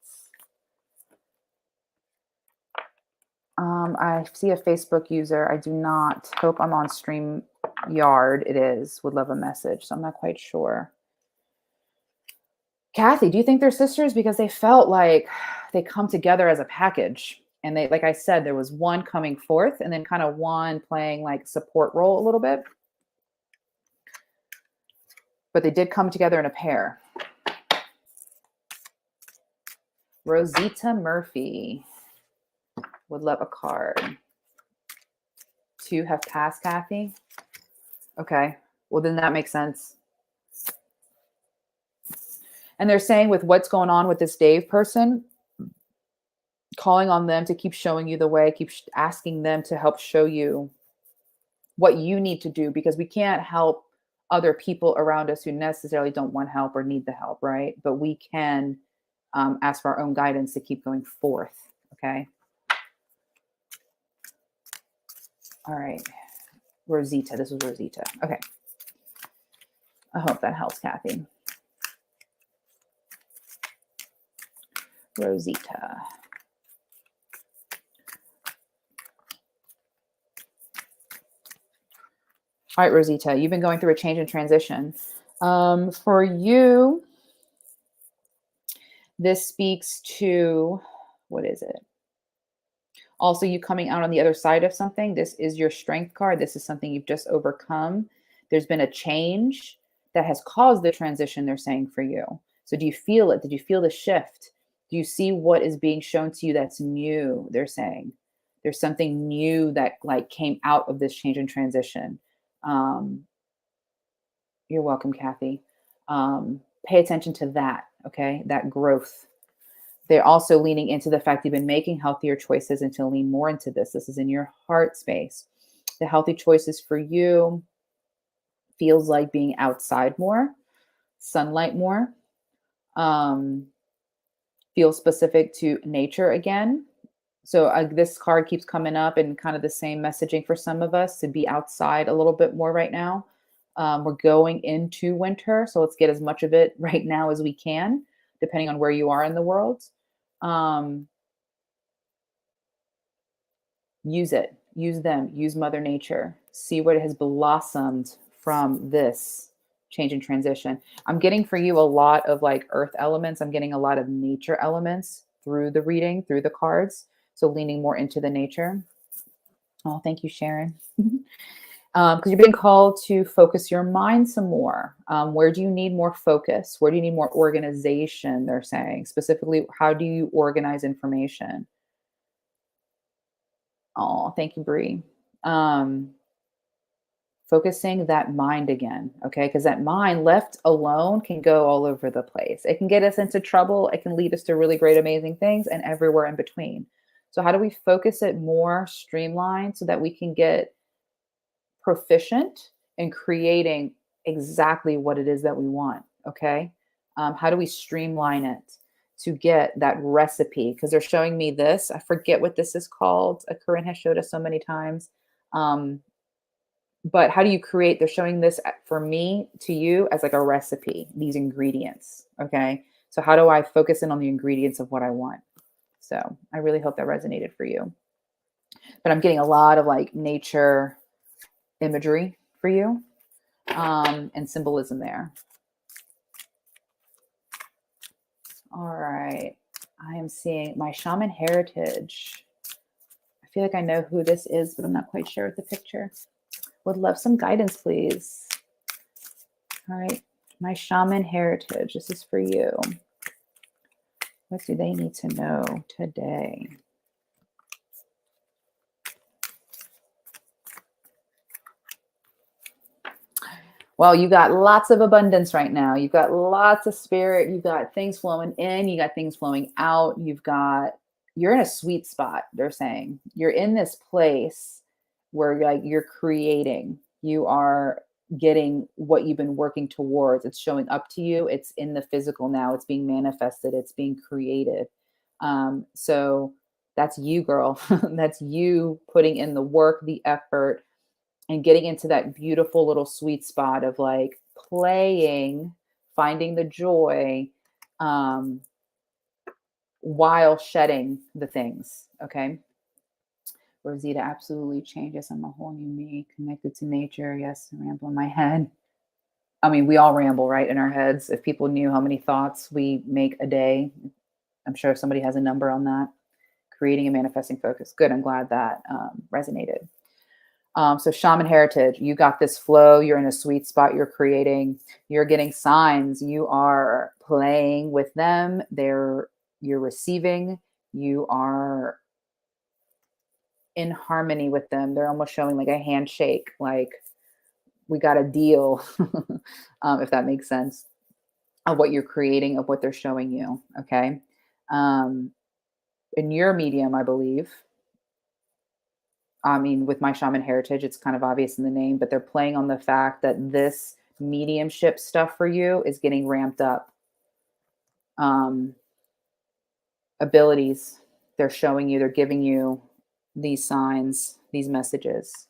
I see a Facebook user. I do not hope I'm on StreamYard. It is. Would love a message. So I'm not quite sure. Kathy, do you think they're sisters? Because they felt like they come together as a package. And they, like I said, there was one coming forth and then kind of one playing like support role a little bit. But they did come together in a pair. Rosita Murphy. Would love a card. 2 have passed, Kathy. Okay. Well, then that makes sense. And they're saying with what's going on with this Dave person, calling on them to keep showing you the way, keep asking them to help show you what you need to do, because we can't help other people around us who necessarily don't want help or need the help, right? But we can ask for our own guidance to keep going forth, okay? All right, Rosita, this was Rosita. Okay, I hope that helps, Kathy. Rosita. All right, Rosita, you've been going through a change and transition. For you, this speaks to, what is it? Also, you coming out on the other side of something. This is your strength card. This is something you've just overcome. There's been a change that has caused the transition, they're saying, for you. So do you feel it? Did you feel the shift? Do you see what is being shown to you that's new? They're saying there's something new that like came out of this change and transition. You're welcome, Kathy. Pay attention to that, okay? That growth. They're also leaning into the fact you've been making healthier choices and to lean more into this. This is in your heart space. The healthy choices for you feels like being outside more, sunlight more, feels specific to nature again. So this card keeps coming up and kind of the same messaging for some of us to be outside a little bit more right now. We're going into winter, so let's get as much of it right now as we can, depending on where you are in the world. Use it, use them, use Mother Nature. See what has blossomed from this change and transition. I'm getting for you a lot of like earth elements. I'm getting a lot of nature elements through the reading, through the cards. So leaning more into the nature. Oh, thank you, Sharon. Because you're being called to focus your mind some more. Where do you need more focus? Where do you need more organization? They're saying specifically, how do you organize information? Oh, thank you, Bree. Focusing that mind again, okay? Because that mind left alone can go all over the place. It can get us into trouble. It can lead us to really great, amazing things and everywhere in between. So how do we focus it more streamlined so that we can get proficient in creating exactly what it is that we want, okay? How do we streamline it to get that recipe? Because they're showing me this. I forget what this is called. Corin has showed us so many times. But how do you create? They're showing this for me to you as like a recipe, these ingredients, okay? So how do I focus in on the ingredients of what I want? So I really hope that resonated for you. But I'm getting a lot of like nature imagery for you and symbolism there. All right. I am seeing my shaman heritage. feel like I know who this is, but I'm not quite sure with the picture. Would love some guidance, please. All right. My shaman heritage. This is for you. What do they need to know today? Well, you got lots of abundance right now. You've got lots of spirit. You've got things flowing in. You got things flowing out. You're in a sweet spot, they're saying. You're in this place where you're creating. You are getting what you've been working towards. It's showing up to you. It's in the physical now. It's being manifested. It's being created. So that's you, girl. That's you putting in the work, the effort, and getting into that beautiful little sweet spot of like playing, finding the joy, while shedding the things. Okay. Rosita, absolutely changes. I'm a whole new me, connected to nature. Yes, ramble in my head. I mean, we all ramble, right, in our heads. If people knew how many thoughts we make a day, I'm sure somebody has a number on that. Creating and manifesting focus. Good. I'm glad that resonated. So shaman heritage, you got this flow. You're in a sweet spot. You're creating. You're getting signs. You are playing with them. You're receiving. You are in harmony with them. They're almost showing like a handshake, like we got a deal, if that makes sense, of what you're creating, of what they're showing you. Okay. In your medium, I believe, I mean, with my shaman heritage, it's kind of obvious in the name, but they're playing on the fact that this mediumship stuff for you is getting ramped up. Abilities, they're showing you, they're giving you these signs, these messages.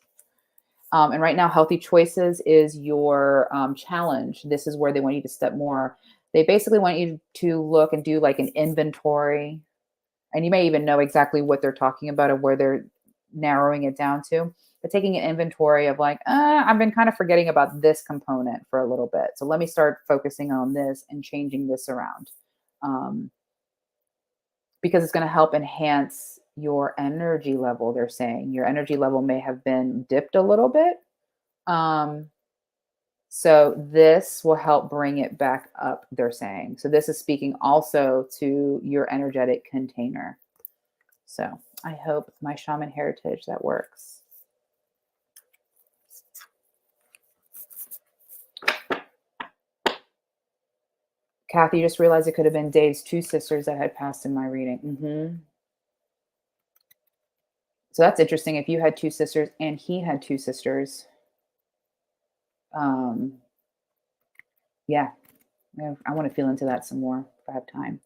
And right now, healthy choices is your challenge. This is where they want you to step more. They basically want you to look and do like an inventory. And you may even know exactly what they're talking about or where they're narrowing it down to. But taking an inventory of like, I've been kind of forgetting about this component for a little bit. So let me start focusing on this and changing this around. Because it's going to help enhance your energy level, they're saying. Your energy level may have been dipped a little bit. So this will help bring it back up, they're saying. So this is speaking also to your energetic container. So I hope my shaman heritage, that works. Kathy, just realized it could have been Dave's two sisters that had passed in my reading. Mm-hmm. So that's interesting. If you had two sisters and he had two sisters, yeah, I want to feel into that some more if I have time.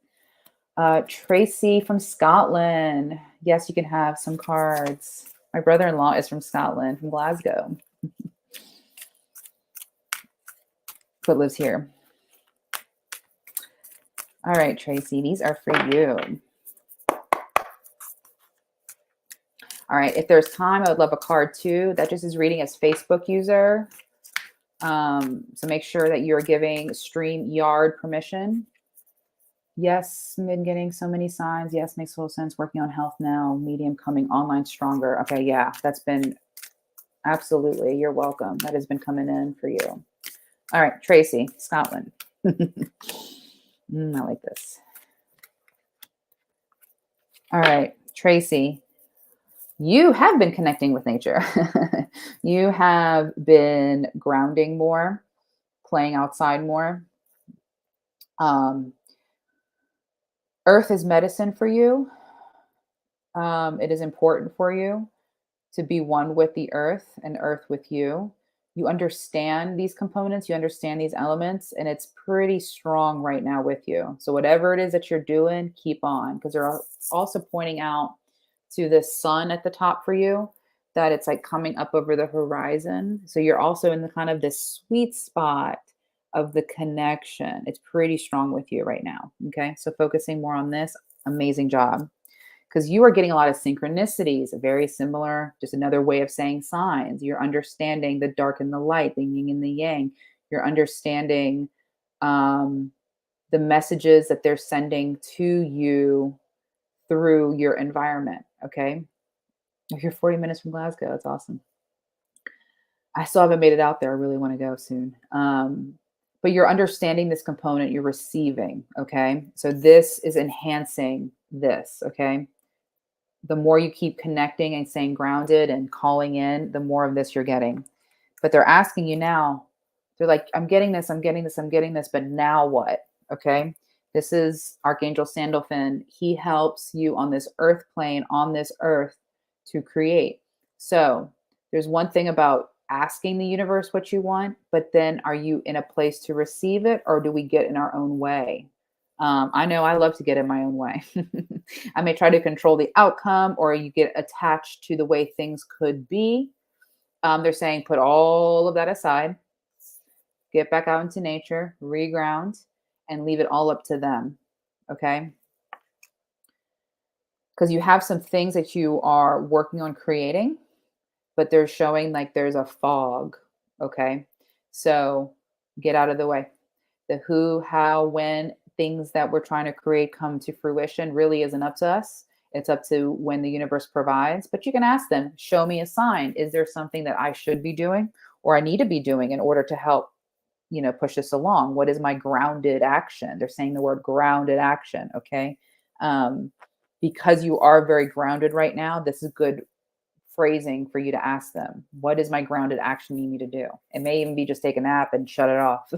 Tracy from Scotland. Yes, you can have some cards. My brother-in-law is from Scotland, from Glasgow, but lives here. All right, Tracy, these are for you. All right, if there's time, I would love a card too. That just is reading as Facebook user. So make sure that you're giving StreamYard permission. Yes, been getting so many signs. Yes, makes total sense. Working on health now. Medium coming online stronger. Okay, yeah, that's been absolutely. You're welcome. That has been coming in for you. All right, Tracy, Scotland. I like this. All right, Tracy, you have been connecting with nature. You have been grounding more, playing outside more. Earth is medicine for you. It is important for you to be one with the earth and earth with you. You understand these components, you understand these elements, and it's pretty strong right now with you. So whatever it is that you're doing, keep on, because they're also pointing out to the sun at the top for you that it's like coming up over the horizon. So you're also in the kind of this sweet spot of the connection. It's pretty strong with you right now. Okay. So focusing more on this, amazing job. Because you are getting a lot of synchronicities, very similar, just another way of saying signs. You're understanding the dark and the light, the yin and the yang. You're understanding the messages that they're sending to you through your environment. Okay. Oh, you're 40 minutes from Glasgow. That's awesome. I still haven't made it out there. I really want to go soon. But you're understanding this component, you're receiving. Okay. So this is enhancing this. Okay. The more you keep connecting and staying grounded and calling in, the more of this you're getting. But they're asking you now, they're like, I'm getting this, I'm getting this, I'm getting this, but now what? Okay. This is Archangel Sandalphon. He helps you on this earth plane, on this earth to create. So there's one thing about asking the universe what you want, but then are you in a place to receive it, or do we get in our own way? I know I love to get in my own way. I may try to control the outcome, or you get attached to the way things could be. They're saying put all of that aside, get back out into nature, reground, and leave it all up to them. Okay. Because you have some things that you are working on creating, but they're showing like there's a fog. Okay. So get out of the way. The who, how, when things that we're trying to create come to fruition really isn't up to us. It's up to when the universe provides. But you can ask them, show me a sign. Is there something that I should be doing or I need to be doing in order to help, push this along? What is my grounded action? They're saying the word grounded action. Okay. Because you are very grounded right now, this is good phrasing for you to ask them. What is my grounded action need me to do? It may even be just take a nap and shut it off.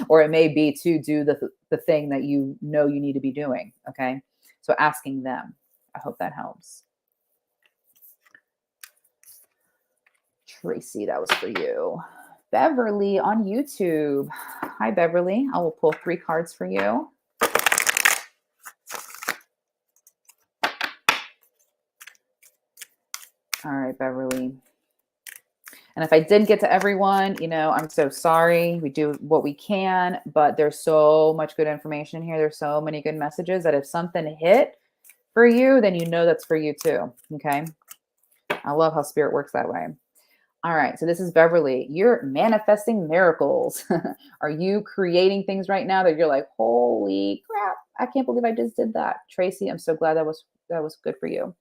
Or it may be to do the thing that you know you need to be doing. Okay. So asking them. I hope that helps. Tracy, that was for you. Beverly on YouTube. Hi, Beverly. I will pull 3 cards for you. All right, Beverly. And if I didn't get to everyone, I'm so sorry. We do what we can, but there's so much good information here. There's so many good messages that if something hit for you, then that's for you too. Okay. I love how spirit works that way. All right. So this is Beverly. You're manifesting miracles. Are you creating things right now that you're like, holy crap, I can't believe I just did that. Tracy, I'm so glad that was good for you.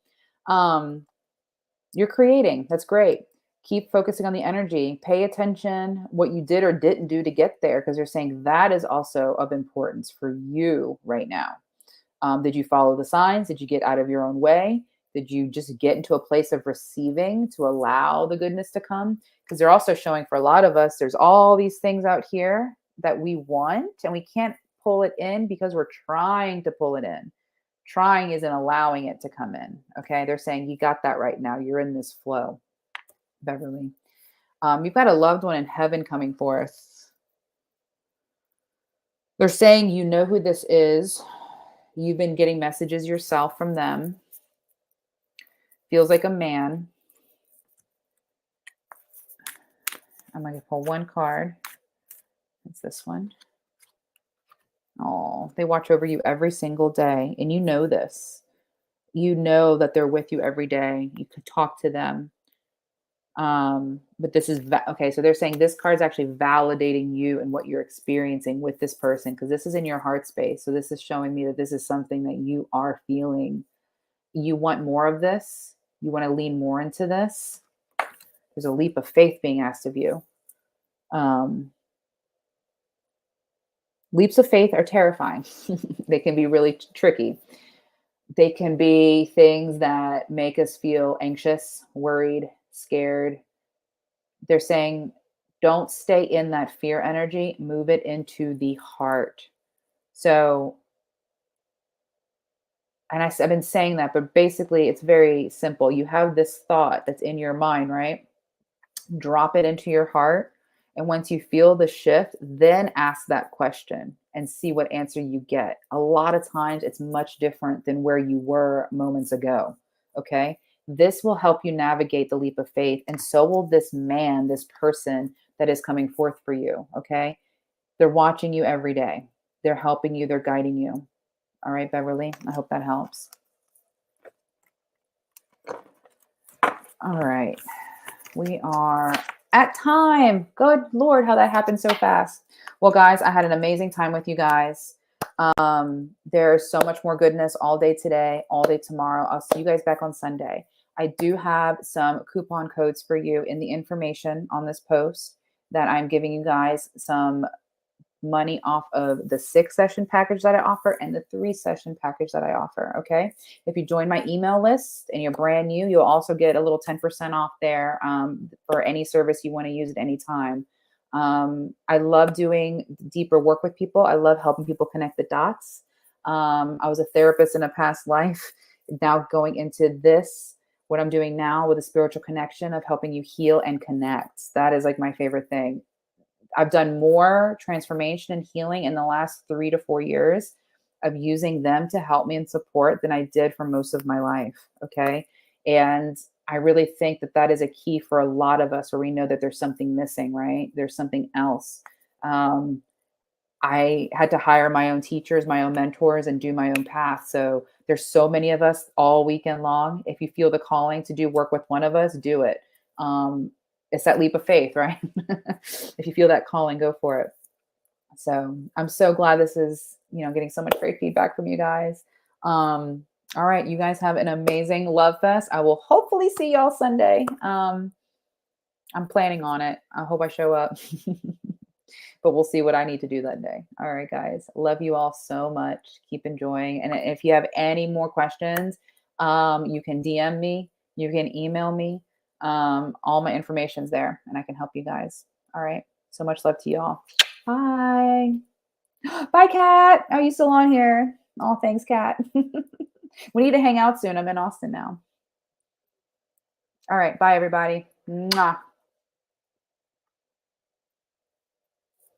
You're creating. That's great. Keep focusing on the energy. Pay attention what you did or didn't do to get there, because they're saying that is also of importance for you right now. Did you follow the signs? Did you get out of your own way? Did you just get into a place of receiving to allow the goodness to come? Because they're also showing for a lot of us, there's all these things out here that we want and we can't pull it in because we're trying to pull it in. Trying isn't allowing it to come in. Okay. They're saying you got that right now. You're in this flow, Beverly. You've got a loved one in heaven coming forth. They're saying you know who this is. You've been getting messages yourself from them. Feels like a man. I'm going to pull 1 card. It's this one. Oh, they watch over you every single day. And you know this. You know that they're with you every day. You could talk to them. But this is, okay. So they're saying this card is actually validating you and what you're experiencing with this person, because this is in your heart space. So this is showing me that this is something that you are feeling. You want more of this. You want to lean more into this. There's a leap of faith being asked of you. Leaps of faith are terrifying. They can be really tricky. They can be things that make us feel anxious, worried, scared. They're saying, don't stay in that fear energy, move it into the heart. So, and I've been saying that, but basically it's very simple. You have this thought that's in your mind, right? Drop it into your heart. And once you feel the shift, then ask that question and see what answer you get. A lot of times it's much different than where you were moments ago. Okay. This will help you navigate the leap of faith. And so will this man, this person that is coming forth for you. Okay. They're watching you every day. They're helping you. They're guiding you. All right, Beverly. I hope that helps. All right. We are at time. Good Lord, how that happened so fast. Well, guys, I had an amazing time with you guys. There's so much more goodness all day today, all day tomorrow. I'll see you guys back on Sunday. I do have some coupon codes for you in the information on this post that I'm giving you guys some money off of the 6-session package that I offer and the 3-session package that I offer. Okay. If you join my email list and you're brand new, you'll also get a little 10% off there for any service you want to use at any time. I love doing deeper work with people. I love helping people connect the dots. I was a therapist in a past life. Now going into this, what I'm doing now with a spiritual connection of helping you heal and connect. That is like my favorite thing. I've done more transformation and healing in the last 3 to 4 years of using them to help me and support than I did for most of my life. Okay. And I really think that that is a key for a lot of us where we know that there's something missing, right? There's something else. Um, I had to hire my own teachers, my own mentors, and do my own path. So there's so many of us all weekend long. If you feel the calling to do work with one of us, do it. It's that leap of faith, right? If you feel that calling, go for it. So I'm so glad this is, getting so much great feedback from you guys. All right, you guys have an amazing love fest. I will hopefully see y'all Sunday. I'm planning on it. I hope I show up. But we'll see what I need to do that day. All right, guys. Love you all so much. Keep enjoying. And if you have any more questions, you can DM me. You can email me. All my information's there and I can help you guys. All right. So much love to y'all. Bye. Bye, Kat. Are you still on here? Oh, thanks, Kat. We need to hang out soon. I'm in Austin now. All right. Bye, everybody. Mwah.